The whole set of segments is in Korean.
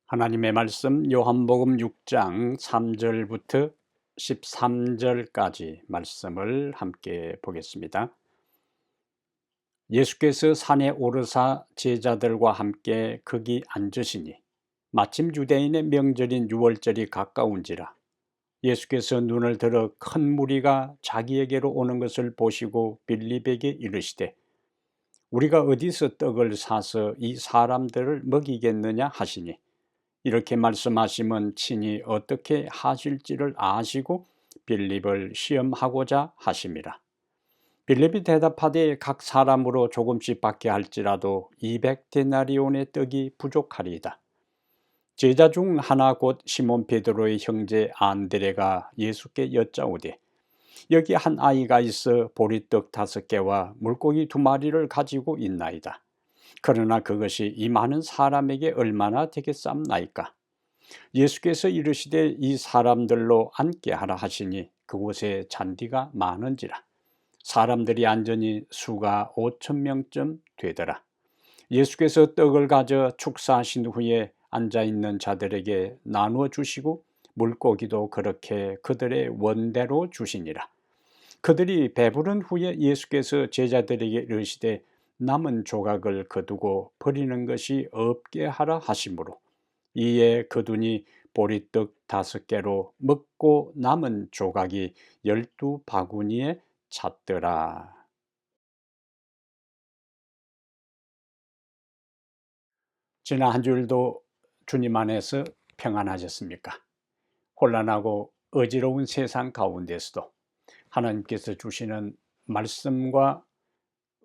하나님의 말씀 요한복음 6장 3절부터 13절까지 말씀을 함께 보겠습니다. 예수께서 산에 오르사 제자들과 함께 거기 앉으시니 마침 유대인의 명절인 유월절이 가까운지라. 예수께서 눈을 들어 큰 무리가 자기에게로 오는 것을 보시고 빌립에게 이르시되 우리가 어디서 떡을 사서 이 사람들을 먹이겠느냐 하시니 이렇게 말씀하시면 친히 어떻게 하실지를 아시고 빌립을 시험하고자 하심이라. 빌립이 대답하되 각 사람으로 조금씩 받게 할지라도 200데나리온의 떡이 부족하리이다. 제자 중 하나 곧 시몬 베드로의 형제 안드레가 예수께 여짜오되 여기 한 아이가 있어 보리떡 5개와 물고기 2마리를 가지고 있나이다. 그러나 그것이 이 많은 사람에게 얼마나 되겠사옵나이까. 예수께서 이르시되 이 사람들로 앉게 하라 하시니 그곳에 잔디가 많은지라. 사람들이 앉으니 수가 5,000명쯤 되더라. 예수께서 떡을 가져 축사하신 후에 앉아있는 자들에게 나누어 주시고 물고기도 그렇게 그들의 원대로 주시니라. 그들이 배부른 후에 예수께서 제자들에게 이르시되 남은 조각을 거두고 버리는 것이 없게 하라 하시므로 이에 거두니 보리떡 5개로 먹고 남은 조각이 12바구니에 찼더라. 지난 한 주일도 주님 안에서 평안하셨습니까? 혼란하고 어지러운 세상 가운데서도 하나님께서 주시는 말씀과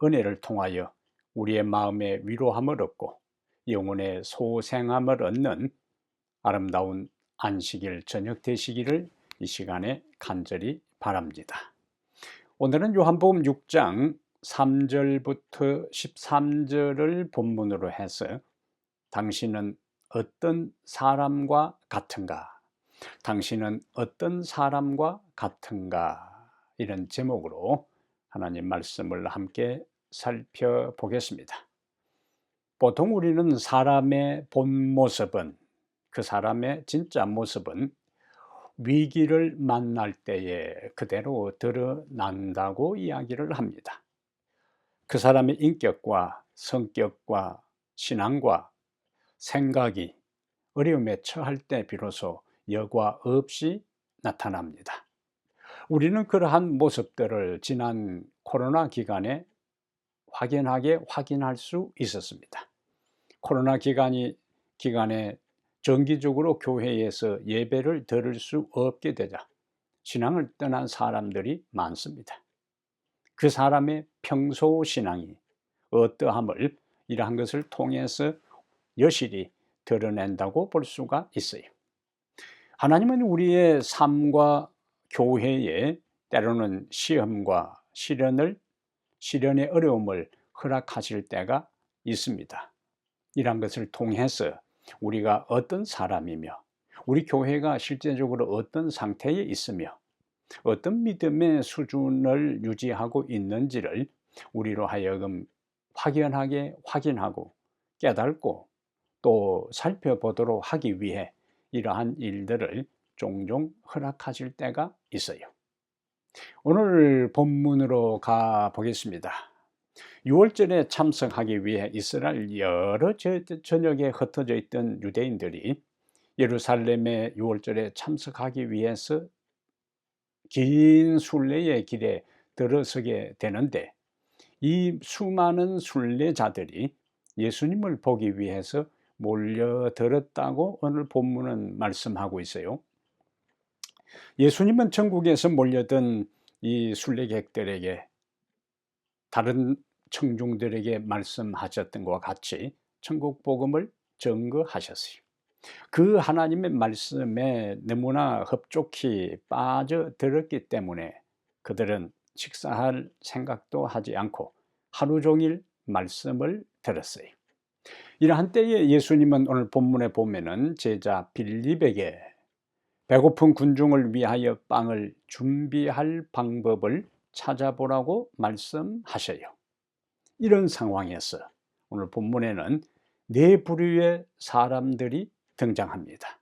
은혜를 통하여 우리의 마음에 위로함을 얻고 영혼의 소생함을 얻는 아름다운 안식일 저녁 되시기를 이 시간에 간절히 바랍니다. 오늘은 요한복음 6장 3절부터 13절을 본문으로 해서 당신은 어떤 사람과 같은가? 당신은 어떤 사람과 같은가? 이런 제목으로 하나님 말씀을 함께 살펴보겠습니다. 보통 우리는 사람의 본 모습은, 그 사람의 진짜 모습은 위기를 만날 때에 그대로 드러난다고 이야기를 합니다. 그 사람의 인격과 성격과 신앙과 생각이 어려움에 처할 때 비로소 여과 없이 나타납니다. 우리는 그러한 모습들을 지난 코로나 기간에 확연하게 확인할 수 있었습니다. 코로나 기간에 정기적으로 교회에서 예배를 들을 수 없게 되자 신앙을 떠난 사람들이 많습니다. 그 사람의 평소 신앙이 어떠함을 이러한 것을 통해서 여실히 드러낸다고 볼 수가 있어요. 하나님은 우리의 삶과 교회에 때로는 시험과 시련의 어려움을 허락하실 때가 있습니다. 이런 것을 통해서 우리가 어떤 사람이며 우리 교회가 실제적으로 어떤 상태에 있으며 어떤 믿음의 수준을 유지하고 있는지를 우리로 하여금 확연하게 확인하고 깨닫고 또 살펴보도록 하기 위해 이러한 일들을 종종 허락하실 때가 있어요. 오늘 본문으로 가 보겠습니다. 유월절에 참석하기 위해 이스라엘 여러 전역에 흩어져 있던 유대인들이 예루살렘의 유월절에 참석하기 위해서 긴 순례의 길에 들어서게 되는데 이 수많은 순례자들이 예수님을 보기 위해서 몰려들었다고 오늘 본문은 말씀하고 있어요. 예수님은 천국에서 몰려든 이 순례객들에게 다른 청중들에게 말씀하셨던 것과 같이 천국 복음을 증거하셨어요. 그 하나님의 말씀에 너무나 흡족히 빠져들었기 때문에 그들은 식사할 생각도 하지 않고 하루 종일 말씀을 들었어요. 이러한 때에 예수님은 오늘 본문에 보면은 제자 빌립에게 배고픈 군중을 위하여 빵을 준비할 방법을 찾아보라고 말씀하셔요. 이런 상황에서 오늘 본문에는 4 부류의 사람들이 등장합니다.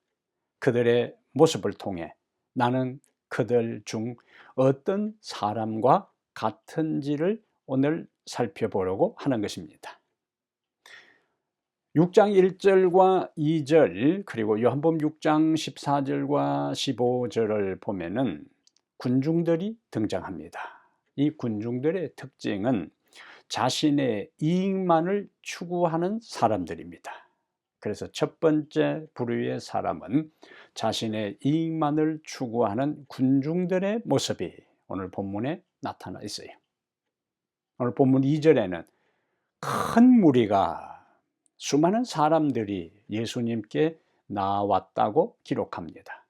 그들의 모습을 통해 나는 그들 중 어떤 사람과 같은지를 오늘 살펴보려고 하는 것입니다. 6장 1절과 2절 그리고 요한복음 6장 14절과 15절을 보면은 군중들이 등장합니다. 이 군중들의 특징은 자신의 이익만을 추구하는 사람들입니다. 그래서 첫 번째 부류의 사람은 자신의 이익만을 추구하는 군중들의 모습이 오늘 본문에 나타나 있어요. 오늘 본문 2절에는 큰 무리가 수많은 사람들이 예수님께 나왔다고 기록합니다.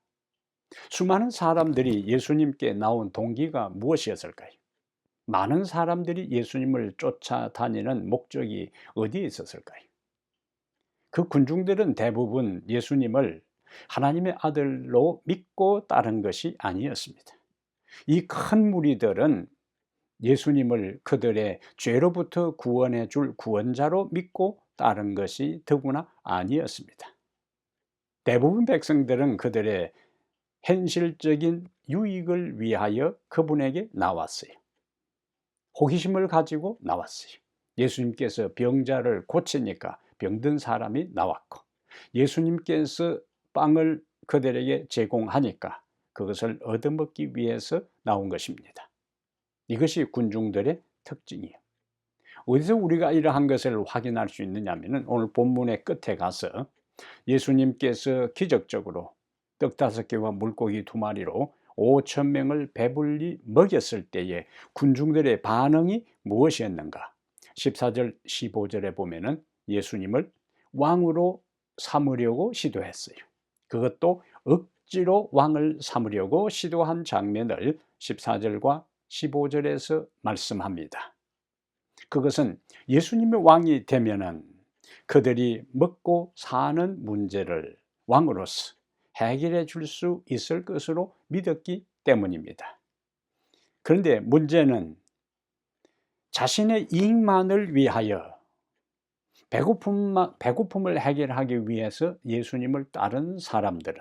수많은 사람들이 예수님께 나온 동기가 무엇이었을까요? 많은 사람들이 예수님을 쫓아다니는 목적이 어디에 있었을까요? 그 군중들은 대부분 예수님을 하나님의 아들로 믿고 따른 것이 아니었습니다. 이 큰 무리들은 예수님을 그들의 죄로부터 구원해 줄 구원자로 믿고 따른 것이 더구나 아니었습니다. 대부분 백성들은 그들의 현실적인 유익을 위하여 그분에게 나왔어요. 호기심을 가지고 나왔어요. 예수님께서 병자를 고치니까 병든 사람이 나왔고, 예수님께서 빵을 그들에게 제공하니까 그것을 얻어먹기 위해서 나온 것입니다. 이것이 군중들의 특징이에요. 어디서 우리가 이러한 것을 확인할 수 있느냐면 오늘 본문의 끝에 가서 예수님께서 기적적으로 떡 5개와 물고기 2마리로 5,000명을 배불리 먹였을 때에 군중들의 반응이 무엇이었는가? 14절 15절에 보면은 예수님을 왕으로 삼으려고 시도했어요. 그것도 억지로 왕을 삼으려고 시도한 장면을 14절과 15절에서 말씀합니다. 그것은 예수님이 왕이 되면은 그들이 먹고 사는 문제를 왕으로서 해결해 줄 수 있을 것으로 믿었기 때문입니다. 그런데 문제는 자신의 이익만을 위하여 배고픔을 해결하기 위해서 예수님을 따른 사람들은,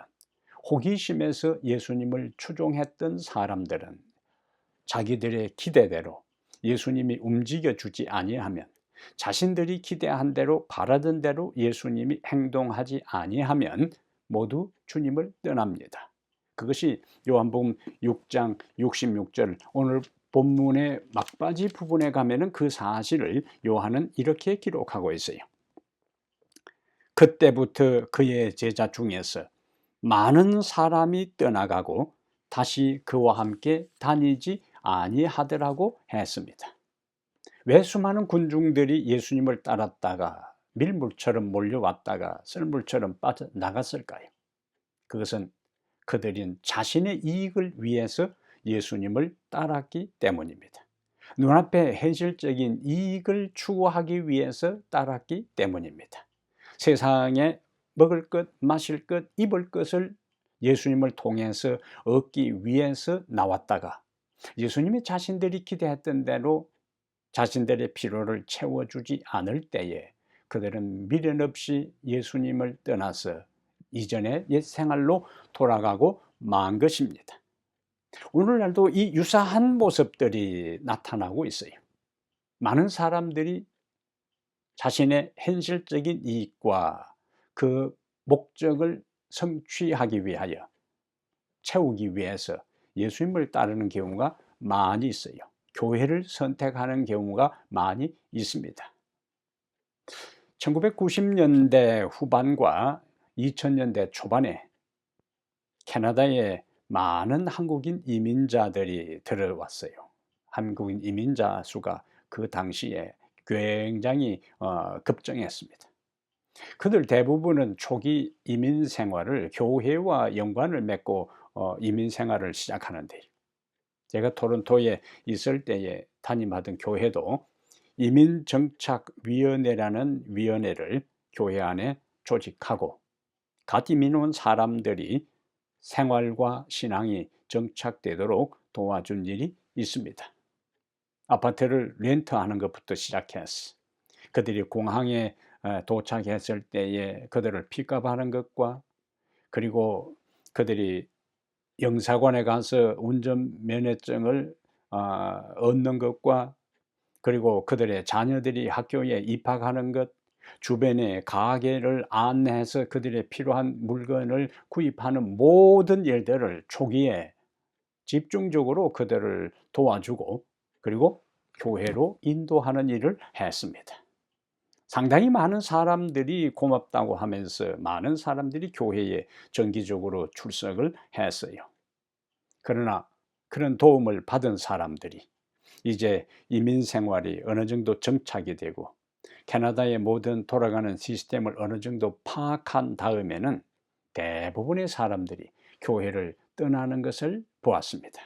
호기심에서 예수님을 추종했던 사람들은 자기들의 기대대로 예수님이 움직여 주지 아니하면, 자신들이 기대한 대로 바라던 대로 예수님이 행동하지 아니하면 모두 주님을 떠납니다. 그것이 요한복음 6장 66절 오늘 본문의 막바지 부분에 가면은 그 사실을 요한은 이렇게 기록하고 있어요. 그때부터 그의 제자 중에서 많은 사람이 떠나가고 다시 그와 함께 다니지 아니하더라고 했습니다. 왜 수많은 군중들이 예수님을 따랐다가 밀물처럼 몰려왔다가 썰물처럼 빠져나갔을까요? 그것은 그들은 자신의 이익을 위해서 예수님을 따랐기 때문입니다. 눈앞에 현실적인 이익을 추구하기 위해서 따랐기 때문입니다. 세상에 먹을 것, 마실 것, 입을 것을 예수님을 통해서 얻기 위해서 나왔다가 예수님이 자신들이 기대했던 대로 자신들의 필요를 채워주지 않을 때에 그들은 미련 없이 예수님을 떠나서 이전의 옛 생활로 돌아가고 만 것입니다. 오늘날도 이 유사한 모습들이 나타나고 있어요. 많은 사람들이 자신의 현실적인 이익과 그 목적을 성취하기 위하여, 채우기 위해서 예수님을 따르는 경우가 많이 있어요. 교회를 선택하는 경우가 많이 있습니다. 1990년대 후반과 2000년대 초반에 캐나다에 많은 한국인 이민자들이 들어왔어요. 한국인 이민자 수가 그 당시에 굉장히 급증했습니다. 그들 대부분은 초기 이민 생활을 교회와 연관을 맺고 이민 생활을 시작하는데, 제가 토론토에 있을 때에 담임하던 교회도 이민정착위원회라는 위원회를 교회 안에 조직하고 갓 이민 온 사람들이 생활과 신앙이 정착되도록 도와준 일이 있습니다. 아파트를 렌트하는 것부터 시작해서 그들이 공항에 도착했을 때에 그들을 픽업하는 것과, 그리고 그들이 영사관에 가서 운전면허증을 얻는 것과, 그리고 그들의 자녀들이 학교에 입학하는 것, 주변의 가게를 안내해서 그들의 필요한 물건을 구입하는 모든 일들을 초기에 집중적으로 그들을 도와주고, 그리고 교회로 인도하는 일을 했습니다. 상당히 많은 사람들이 고맙다고 하면서 많은 사람들이 교회에 정기적으로 출석을 했어요. 그러나 그런 도움을 받은 사람들이 이제 이민 생활이 어느 정도 정착이 되고 캐나다의 모든 돌아가는 시스템을 어느 정도 파악한 다음에는 대부분의 사람들이 교회를 떠나는 것을 보았습니다.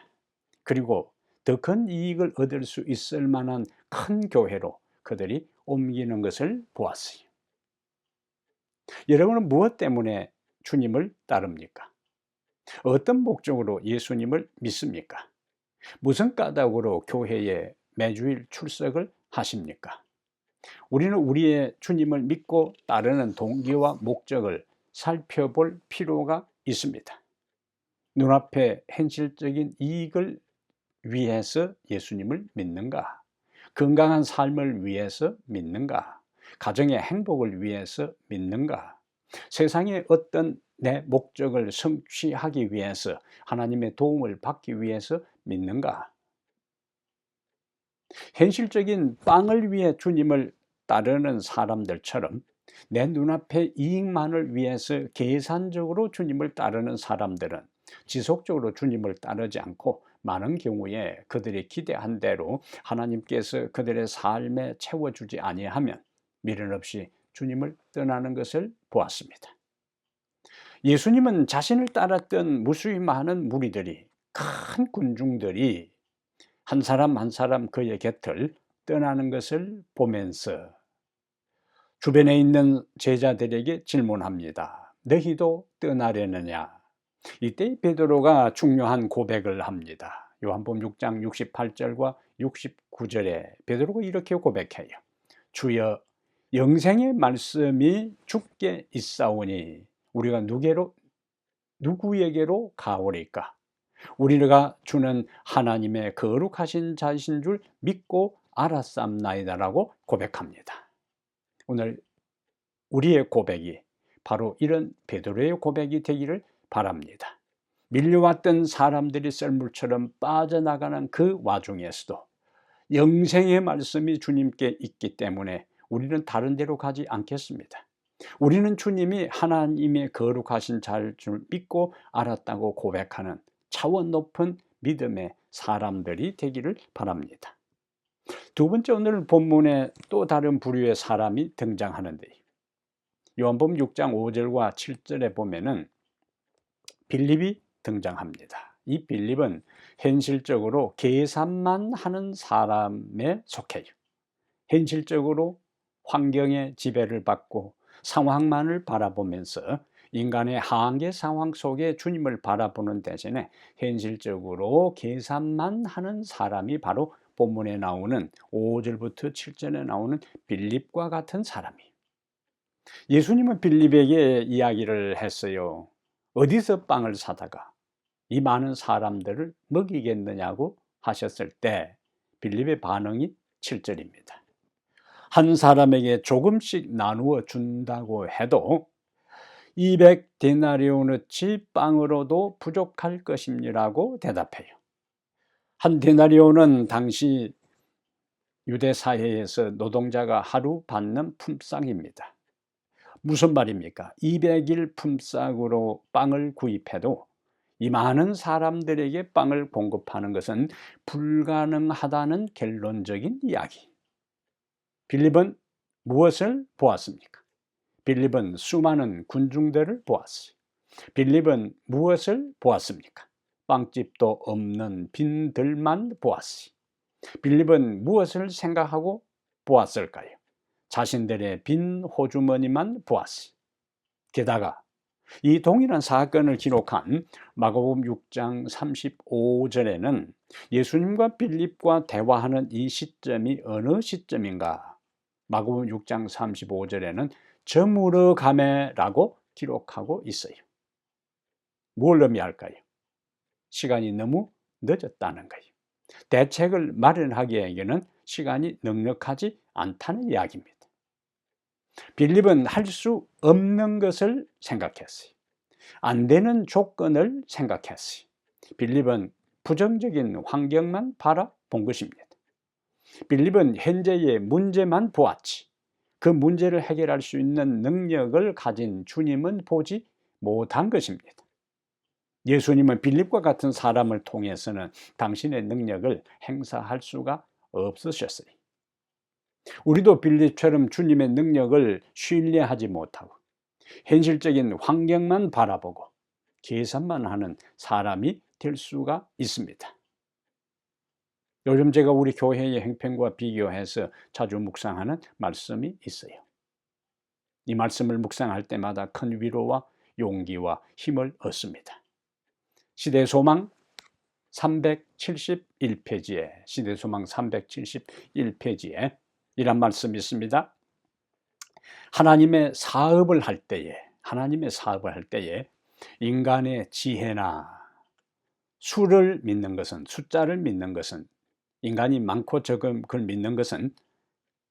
그리고 더 큰 이익을 얻을 수 있을 만한 큰 교회로 그들이 옮기는 것을 보았어요. 여러분은 무엇 때문에 주님을 따릅니까? 어떤 목적으로 예수님을 믿습니까? 무슨 까닭으로 교회에 매주일 출석을 하십니까? 우리는 우리의 주님을 믿고 따르는 동기와 목적을 살펴볼 필요가 있습니다. 눈앞에 현실적인 이익을 위해서 예수님을 믿는가? 건강한 삶을 위해서 믿는가? 가정의 행복을 위해서 믿는가? 세상의 어떤 내 목적을 성취하기 위해서, 하나님의 도움을 받기 위해서 믿는가? 현실적인 빵을 위해 주님을 따르는 사람들처럼 내 눈앞의 이익만을 위해서 계산적으로 주님을 따르는 사람들은 지속적으로 주님을 따르지 않고 많은 경우에 그들이 기대한 대로 하나님께서 그들의 삶에 채워주지 아니하면 미련 없이 주님을 떠나는 것을 보았습니다. 예수님은 자신을 따랐던 무수히 많은 무리들이, 큰 군중들이 한 사람 한 사람 그의 곁을 떠나는 것을 보면서 주변에 있는 제자들에게 질문합니다. 너희도 떠나려느냐? 이때 베드로가 중요한 고백을 합니다. 요한복음 6장 68절과 69절에 베드로가 이렇게 고백해요. 주여, 영생의 말씀이 주께 있사오니 우리가 누구에게로 가오리까? 우리가 주는 하나님의 거룩하신 자이신 줄 믿고 알았삼나이다라고 고백합니다. 오늘 우리의 고백이 바로 이런 베드로의 고백이 되기를 바랍니다. 밀려왔던 사람들이 썰물처럼 빠져나가는 그 와중에서도 영생의 말씀이 주님께 있기 때문에 우리는 다른 데로 가지 않겠습니다. 우리는 주님이 하나님의 거룩하신 자일 줄 믿고 알았다고 고백하는 차원 높은 믿음의 사람들이 되기를 바랍니다. 두 번째, 오늘 본문에 또 다른 부류의 사람이 등장하는데, 요한복음 6장 5절과 7절에 보면은 빌립이 등장합니다. 이 빌립은 현실적으로 계산만 하는 사람에 속해요. 현실적으로 환경의 지배를 받고 상황만을 바라보면서 인간의 한계 상황 속에 주님을 바라보는 대신에 현실적으로 계산만 하는 사람이 바로 본문에 나오는 5절부터 7절에 나오는 빌립과 같은 사람이에요. 예수님은 빌립에게 이야기를 했어요. 어디서 빵을 사다가 이 많은 사람들을 먹이겠느냐고 하셨을 때 빌립의 반응이 7절입니다. 한 사람에게 조금씩 나누어 준다고 해도 200데나리온어치 빵으로도 부족할 것입니다라고 대답해요. 한 데나리온은 당시 유대 사회에서 노동자가 하루 받는 품삯입니다. 무슨 말입니까? 200일 품삯으로 빵을 구입해도 이 많은 사람들에게 빵을 공급하는 것은 불가능하다는 결론적인 이야기. 빌립은 무엇을 보았습니까? 빌립은 수많은 군중들을 보았어요. 빌립은 무엇을 보았습니까? 빵집도 없는 빈들만 보았어요. 빌립은 무엇을 생각하고 보았을까요? 자신들의 빈 호주머니만 보았어요. 게다가 이 동일한 사건을 기록한 마가복음 6장 35절에는 예수님과 빌립과 대화하는 이 시점이 어느 시점인가? 마가복음 6장 35절에는 저물어 가매라고 기록하고 있어요. 뭘 의미할까요? 시간이 너무 늦었다는 거예요. 대책을 마련하기에는 시간이 넉넉하지 않다는 이야기입니다. 빌립은 할 수 없는 것을 생각했어요. 안 되는 조건을 생각했어요. 빌립은 부정적인 환경만 바라본 것입니다. 빌립은 현재의 문제만 보았지, 그 문제를 해결할 수 있는 능력을 가진 주님은 보지 못한 것입니다. 예수님은 빌립과 같은 사람을 통해서는 당신의 능력을 행사할 수가 없으셨어요. 우리도 빌립처럼 주님의 능력을 신뢰하지 못하고 현실적인 환경만 바라보고 계산만 하는 사람이 될 수가 있습니다. 요즘 제가 우리 교회의 형편과 비교해서 자주 묵상하는 말씀이 있어요. 이 말씀을 묵상할 때마다 큰 위로와 용기와 힘을 얻습니다. 시대소망 371페이지에 시대소망 371페이지에 이런 말씀이 있습니다. 하나님의 사업을 할 때에 인간의 지혜나 수를 믿는 것은, 숫자를 믿는 것은, 인간이 많고 적은 걸 믿는 것은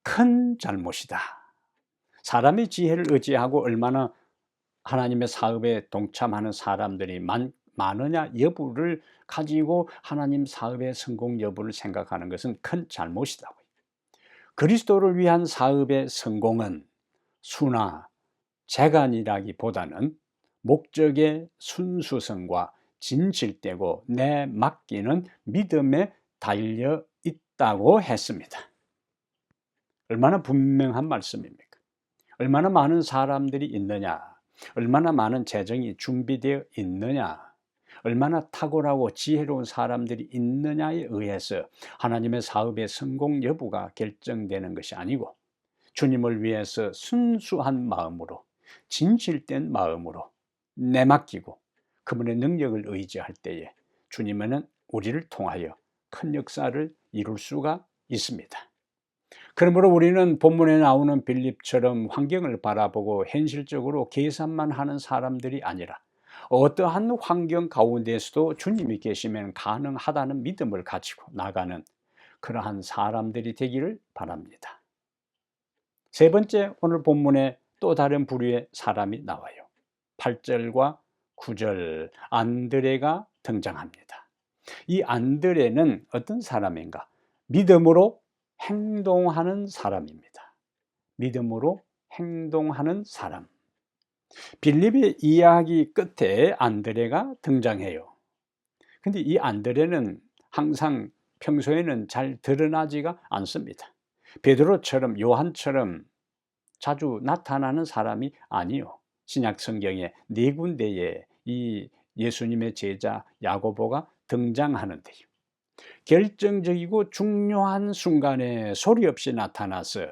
큰 잘못이다. 사람의 지혜를 의지하고 얼마나 하나님의 사업에 동참하는 사람들이 많으냐 여부를 가지고 하나님 사업의 성공 여부를 생각하는 것은 큰 잘못이다. 그리스도를 위한 사업의 성공은 수나 재간이라기보다는 목적의 순수성과 진실되고 내 맡기는 믿음에 달려 있다고 했습니다. 얼마나 분명한 말씀입니까? 얼마나 많은 사람들이 있느냐, 얼마나 많은 재정이 준비되어 있느냐, 얼마나 탁월하고 지혜로운 사람들이 있느냐에 의해서 하나님의 사업의 성공 여부가 결정되는 것이 아니고, 주님을 위해서 순수한 마음으로, 진실된 마음으로 내맡기고 그분의 능력을 의지할 때에 주님은 우리를 통하여 큰 역사를 이룰 수가 있습니다. 그러므로 우리는 본문에 나오는 빌립처럼 환경을 바라보고 현실적으로 계산만 하는 사람들이 아니라 어떠한 환경 가운데서도 주님이 계시면 가능하다는 믿음을 가지고 나가는 그러한 사람들이 되기를 바랍니다. 세 번째, 오늘 본문에 또 다른 부류의 사람이 나와요. 8절과 9절 안드레가 등장합니다. 이 안드레는 어떤 사람인가? 믿음으로 행동하는 사람입니다. 믿음으로 행동하는 사람. 빌립의 이야기 끝에 안드레가 등장해요. 근데 이 안드레는 항상 평소에는 잘 드러나지가 않습니다. 베드로처럼 요한처럼 자주 나타나는 사람이 아니요. 신약 성경에 4군데에 이 예수님의 제자 야고보가 등장하는데요. 결정적이고 중요한 순간에 소리 없이 나타나서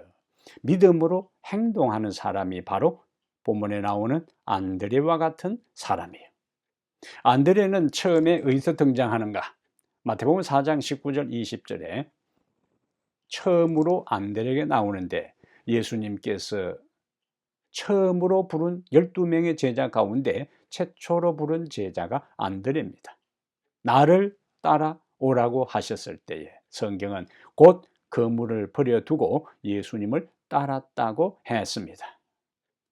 믿음으로 행동하는 사람이 바로 본문에 나오는 안드레와 같은 사람이에요. 안드레는 처음에 어디서 등장하는가? 마태복음 4장 19절 20절에 처음으로 안드레가 나오는데, 예수님께서 처음으로 부른 12명의 제자 가운데 최초로 부른 제자가 안드레입니다. 나를 따라오라고 하셨을 때에 성경은 곧 그물을 버려두고 예수님을 따랐다고 했습니다.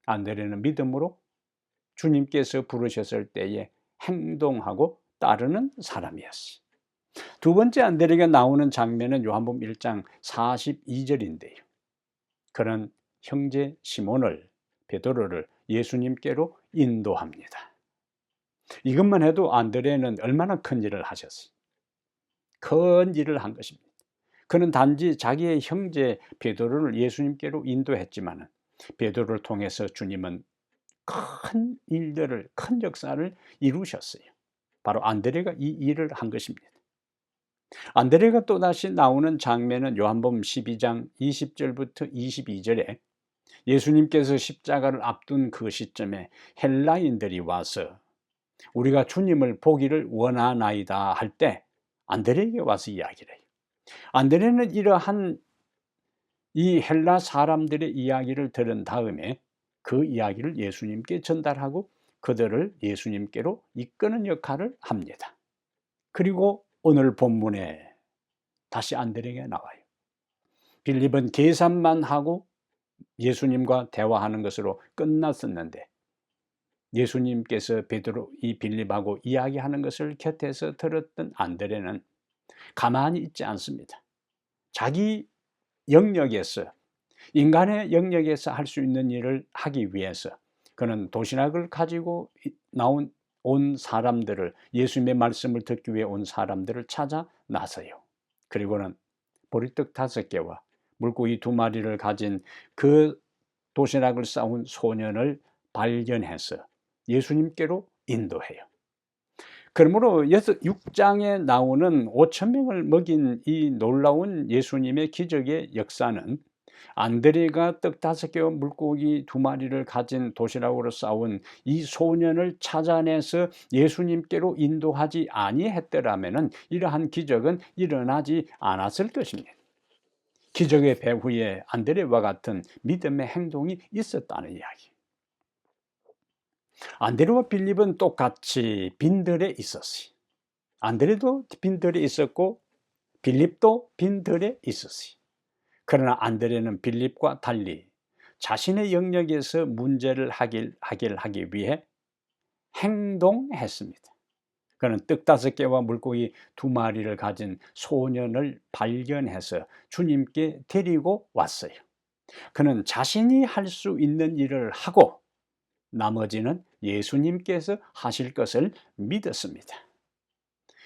안드레는 믿음으로 주님께서 부르셨을 때에 행동하고 따르는 사람이었어요. 두 번째 안드레가 나오는 장면은 요한복음 1장 42절인데요. 그는 형제 시몬을, 베드로를 예수님께로 인도합니다. 이것만 해도 안드레는 얼마나 큰 일을 하셨어요. 큰 일을 한 것입니다. 그는 단지 자기의 형제 베드로를 예수님께로 인도했지만 베드로를 통해서 주님은 큰 일들을, 큰 역사를 이루셨어요. 바로 안드레가 이 일을 한 것입니다. 안드레가 또다시 나오는 장면은 요한복음 12장 20절부터 22절에 예수님께서 십자가를 앞둔 그 시점에 헬라인들이 와서 우리가 주님을 보기를 원하나이다 할 때 안드레에게 와서 이야기를 해요. 안드레는 이러한 이 헬라 사람들의 이야기를 들은 다음에 그 이야기를 예수님께 전달하고 그들을 예수님께로 이끄는 역할을 합니다. 그리고 오늘 본문에 다시 안드레가 나와요. 빌립은 계산만 하고 예수님과 대화하는 것으로 끝났었는데 예수님께서 베드로 이 빌립하고 이야기하는 것을 곁에서 들었던 안드레는 가만히 있지 않습니다. 자기 영역에서, 인간의 영역에서 할 수 있는 일을 하기 위해서 그는 도시락을 가지고 온 사람들을, 예수님의 말씀을 듣기 위해 온 사람들을 찾아 나서요. 그리고는 보리떡 5개와 물고기 2마리를 가진 그 도시락을 싸온 소년을 발견해서 예수님께로 인도해요. 그러므로 6장에 나오는 5,000명을 먹인 이 놀라운 예수님의 기적의 역사는 안드레가 떡 5개와 물고기 2마리를 가진 도시락으로 싸운 이 소년을 찾아내서 예수님께로 인도하지 아니했더라면 이러한 기적은 일어나지 않았을 것입니다. 기적의 배후에 안드레와 같은 믿음의 행동이 있었다는 이야기. 안드레와 빌립은 똑같이 빈들에 있었어요. 안드레도 빈들에 있었고 빌립도 빈들에 있었어요. 그러나 안드레는 빌립과 달리 자신의 영역에서 문제를 해결하기 위해 행동했습니다. 그는 떡 5개와 물고기 2마리를 가진 소년을 발견해서 주님께 데리고 왔어요. 그는 자신이 할 수 있는 일을 하고 나머지는 예수님께서 하실 것을 믿었습니다.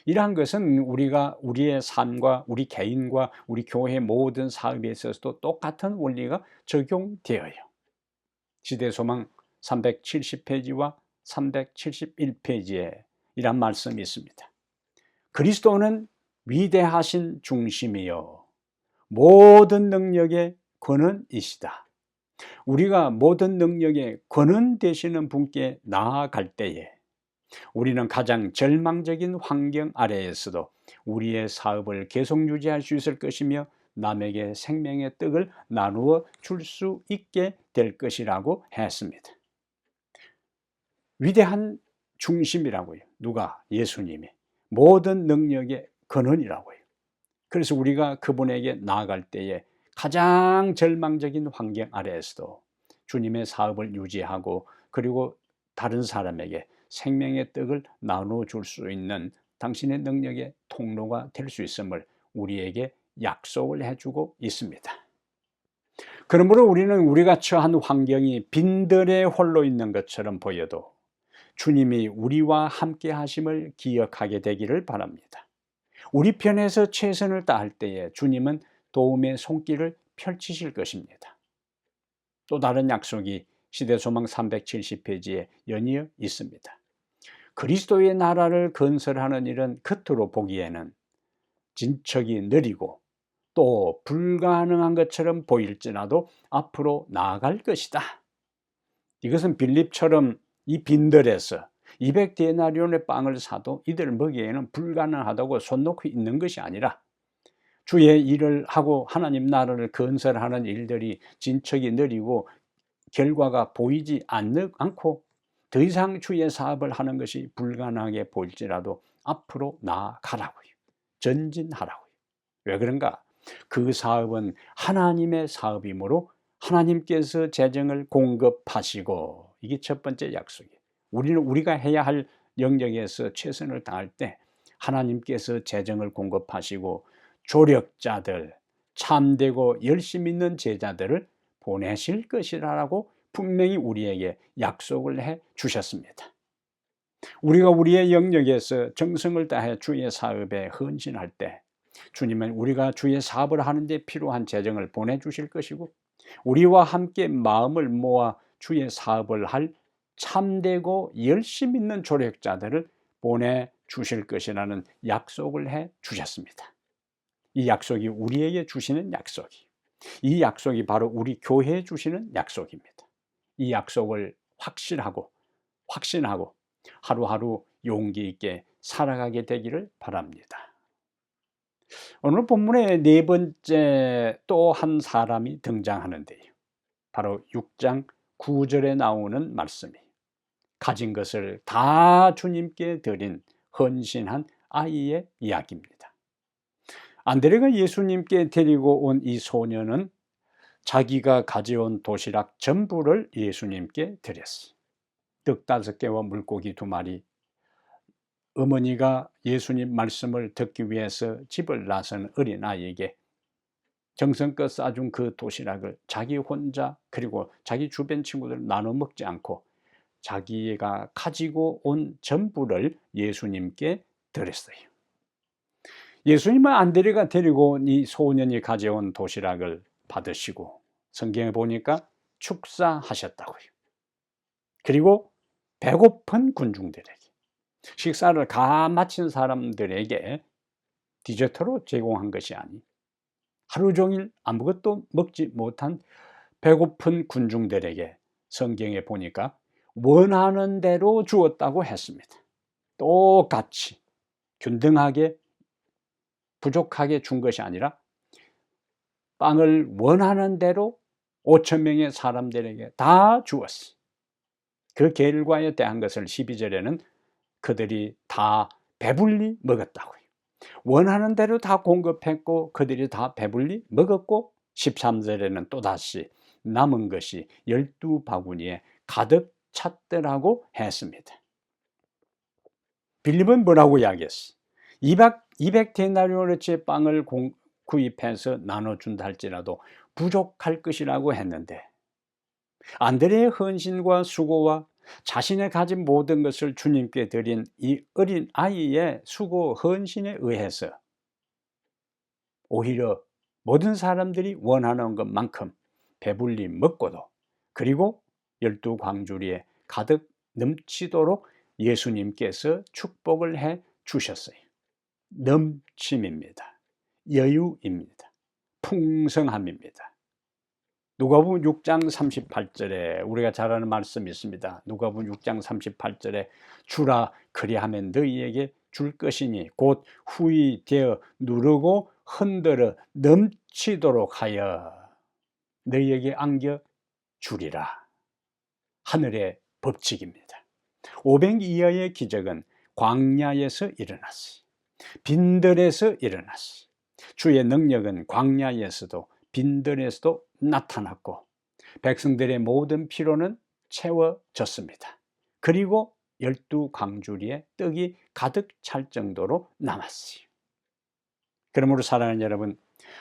이러한 것은 우리의 삶과 우리 개인과 우리 교회 모든 사업에 있어서도 똑같은 원리가 적용되어요. 시대소망 370페이지와 371페이지에 이런 말씀이 있습니다. 그리스도는 위대하신 중심이요 모든 능력의 근원이시다. 우리가 모든 능력의 근원 되시는 분께 나아갈 때에 우리는 가장 절망적인 환경 아래에서도 우리의 사업을 계속 유지할 수 있을 것이며 남에게 생명의 떡을 나누어 줄 수 있게 될 것이라고 했습니다. 위대한 중심이라고요. 누가? 예수님이. 모든 능력의 근원이라고요. 그래서 우리가 그분에게 나아갈 때에 가장 절망적인 환경 아래에서도 주님의 사업을 유지하고 그리고 다른 사람에게 생명의 떡을 나누어 줄 수 있는 당신의 능력의 통로가 될 수 있음을 우리에게 약속을 해주고 있습니다. 그러므로 우리는 우리가 처한 환경이 빈들에 홀로 있는 것처럼 보여도 주님이 우리와 함께 하심을 기억하게 되기를 바랍니다. 우리 편에서 최선을 다할 때에 주님은 도움의 손길을 펼치실 것입니다. 또 다른 약속이 시대소망 370페이지에 연이어 있습니다. 그리스도의 나라를 건설하는 일은 겉으로 보기에는 진척이 느리고 또 불가능한 것처럼 보일지라도 앞으로 나아갈 것이다. 이것은 빌립처럼 이 빈들에서 200데나리온의 빵을 사도 이들 먹이에는 불가능하다고 손 놓고 있는 것이 아니라 주의 일을 하고 하나님 나라를 건설하는 일들이 진척이 느리고 결과가 보이지 않고 더 이상 주의 사업을 하는 것이 불가능하게 보일지라도 앞으로 나아가라고요. 전진하라고요. 왜 그런가? 그 사업은 하나님의 사업이므로 하나님께서 재정을 공급하시고, 이게 첫 번째 약속이에요. 우리가 해야 할 영역에서 최선을 다할 때 하나님께서 재정을 공급하시고 조력자들, 참되고 열심 있는 제자들을 보내실 것이라고 분명히 우리에게 약속을 해 주셨습니다. 우리가 우리의 영역에서 정성을 다해 주의 사업에 헌신할 때 주님은 우리가 주의 사업을 하는 데 필요한 재정을 보내주실 것이고 우리와 함께 마음을 모아 주의 사업을 할 참되고 열심 있는 조력자들을 보내주실 것이라는 약속을 해 주셨습니다. 이 약속이 우리에게 주시는 약속이, 이 약속이 바로 우리 교회에 주시는 약속입니다. 이 약속을 확신하고 하루하루 용기 있게 살아가게 되기를 바랍니다. 오늘 본문의 네 번째 또 한 사람이 등장하는데요. 바로 6장 9절에 나오는 말씀이 가진 것을 다 주님께 드린 헌신한 아이의 이야기입니다. 안드레가 예수님께 데리고 온 이 소녀는 자기가 가져온 도시락 전부를 예수님께 드렸어요. 떡 5개와 물고기 2마리. 어머니가 예수님 말씀을 듣기 위해서 집을 나선 어린아이에게 정성껏 싸준 그 도시락을 자기 혼자 그리고 자기 주변 친구들 나눠 먹지 않고 자기가 가지고 온 전부를 예수님께 드렸어요. 예수님은 안드레가 데리고 온 이 소년이 가져온 도시락을 받으시고 성경에 보니까 축사하셨다고요. 그리고 배고픈 군중들에게, 식사를 다 마친 사람들에게 디저트로 제공한 것이 아니 하루 종일 아무것도 먹지 못한 배고픈 군중들에게 성경에 보니까 원하는 대로 주었다고 했습니다. 똑같이 균등하게 부족하게 준 것이 아니라 빵을 원하는 대로 5,000명의 사람들에게 다 주었어요. 그 결과에 대한 것을 12절에는 그들이 다 배불리 먹었다고요. 원하는 대로 다 공급했고 그들이 다 배불리 먹었고 13절에는 또다시 남은 것이 12바구니에 가득 찼더라고 했습니다. 빌립은 뭐라고 이야기했어? 200데나리온어치의 빵을 구입해서 나눠준다 할지라도 부족할 것이라고 했는데 안드레의 헌신과 수고와 자신의 가진 모든 것을 주님께 드린 이 어린 아이의 수고 헌신에 의해서 오히려 모든 사람들이 원하는 것만큼 배불리 먹고도 그리고 12광주리에 가득 넘치도록 예수님께서 축복을 해 주셨어요. 넘침입니다. 여유입니다. 풍성함입니다. 누가복음 6장 38절에 우리가 잘 아는 말씀이 있습니다. 누가복음 6장 38절에 주라 그리하면 너희에게 줄 것이니 곧 후히 되어 누르고 흔들어 넘치도록 하여 너희에게 안겨 주리라. 하늘의 법칙입니다. 500 이하의 기적은 광야에서 일어났어요. 빈들에서 일어났어요. 주의 능력은 광야에서도 빈들에서도 나타났고 백성들의 모든 필요는 채워졌습니다. 그리고 12광주리에 떡이 가득 찰 정도로 남았어요. 그러므로 사랑하는 여러분,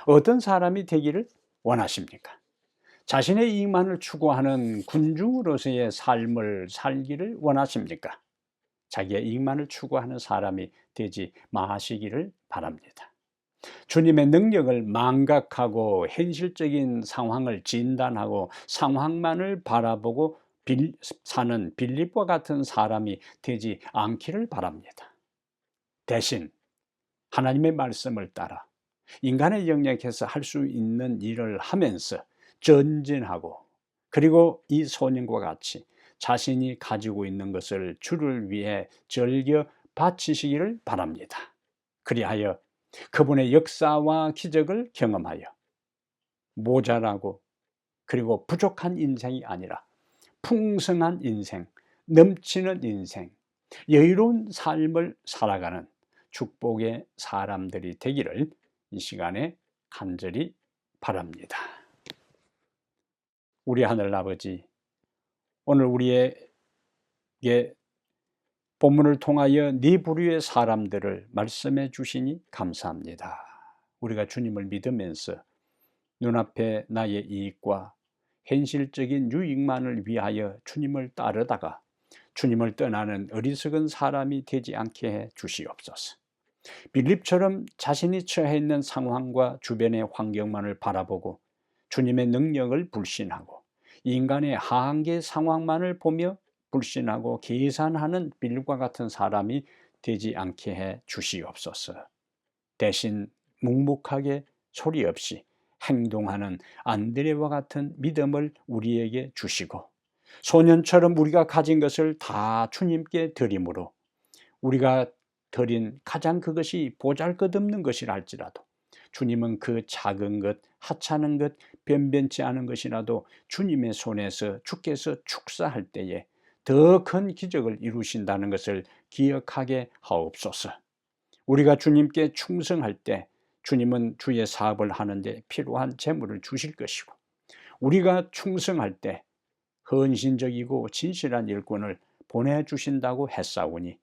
어떤 사람이 되기를 원하십니까? 자신의 이익만을 추구하는 군중으로서의 삶을 살기를 원하십니까? 자기의 이익만을 추구하는 사람이 되지 마시기를 바랍니다. 주님의 능력을 망각하고 현실적인 상황을 진단하고 상황만을 바라보고 사는 빌립과 같은 사람이 되지 않기를 바랍니다. 대신 하나님의 말씀을 따라 인간의 영역에서 할 수 있는 일을 하면서 전진하고 그리고 이 소년과 같이 자신이 가지고 있는 것을 주를 위해 즐겨 바치시기를 바랍니다. 그리하여 그분의 역사와 기적을 경험하여 모자라고 그리고 부족한 인생이 아니라 풍성한 인생, 넘치는 인생, 여유로운 삶을 살아가는 축복의 사람들이 되기를 이 시간에 간절히 바랍니다. 우리 하늘 아버지, 오늘 우리에게 본문을 통하여 네 부류의 사람들을 말씀해 주시니 감사합니다. 우리가 주님을 믿으면서 눈앞에 나의 이익과 현실적인 유익만을 위하여 주님을 따르다가 주님을 떠나는 어리석은 사람이 되지 않게 해 주시옵소서. 빌립처럼 자신이 처해 있는 상황과 주변의 환경만을 바라보고 주님의 능력을 불신하고 인간의 한계 상황만을 보며 불신하고 계산하는 빌립과 같은 사람이 되지 않게 해 주시옵소서. 대신 묵묵하게 소리 없이 행동하는 안드레와 같은 믿음을 우리에게 주시고 소년처럼 우리가 가진 것을 다 주님께 드림으로 우리가 드린 가장 그것이 보잘것없는 것이라 할지라도 주님은 그 작은 것, 하찮은 것, 변변치 않은 것이라도 주님의 손에서 주께서 축사할 때에 더 큰 기적을 이루신다는 것을 기억하게 하옵소서. 우리가 주님께 충성할 때 주님은 주의 사업을 하는데 필요한 재물을 주실 것이고, 우리가 충성할 때 헌신적이고 진실한 일꾼을 보내주신다고 했사오니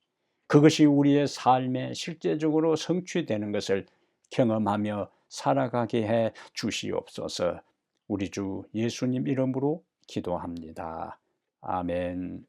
그것이 우리의 삶에 실제적으로 성취되는 것을 경험하며 살아가게 해 주시옵소서. 우리 주 예수님 이름으로 기도합니다. 아멘.